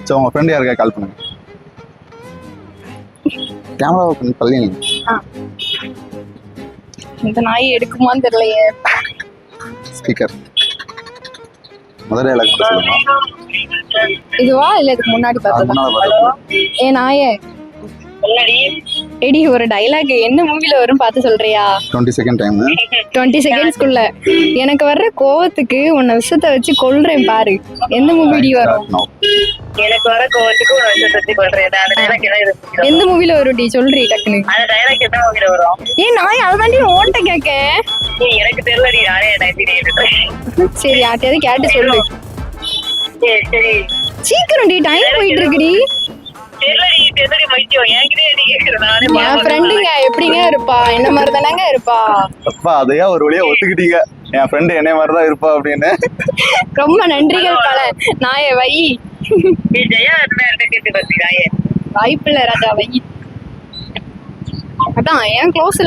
சரி உங்க ஃப்ரெண்ட் யாருக்கா கால் பண்ணுங்க. கேமரா ஓப்பன் பண்ணி இந்த நாய் எடுக்குமான்னு தெரியலையே. ஸ்பீக்கர் முதல்ல எல்லாரும் சொல்லுங்க. இதுவா இல்ல இதுக்கு முன்னாடி பார்த்ததா? ஏ நாயே, எடி ஒரு டைலாக் என்ன மூவில வரும் பார்த்து சொல்றியா? 20 செகண்ட் டைம். 20 செகண்ட்ஸ்க்குள்ள எனக்கு வர்ற கோவத்துக்கு உன்னை விஷத்தை வச்சு கொல்றேன் பாரு. எந்த மூவிடி வரும்? எனக்கு வர கோவத்துக்கு ஒரு விஷத்தை வச்சு கொல்றேன். அந்த டைலாக் என்ன இருக்கு? எந்த மூவில வரும் டி சொல்றீ டக்குனு? அந்த டைலாக் எந்த மூவில வரும்? ஏ நாய் அதுதாண்டி ஓட்ட கேக்க. எனக்கு தெரியலடி, நானே 1983. சரி யார்ட்டையாவது கேட்டு சொல்லு. சரி சீக்கிரம் டி, டைம் போயிட்டு இருக்குடி. தெரியலடி, தெரியலடி மைத்தியம். என்கிட்டே நீ கேக்குற, நானே என் ஃப்ரெண்டுங்க எப்படிங்க இருப்பா? என்ன மாதிரி தானங்க இருப்பா. அப்பா அதையா ஒரு வழியா ஒத்துக்கிட்டீங்க, என் ஃப்ரெண்டு என்னைய மாதிரி தான் இருப்பா அப்படின்னு. ரொம்ப நன்றிகள் பல. நாயே வை. ஜெயா கேட்டு பத்தி நாயே வாய்ப்பில்லை ராஜா வை. அதான் என் க்ளோஸ்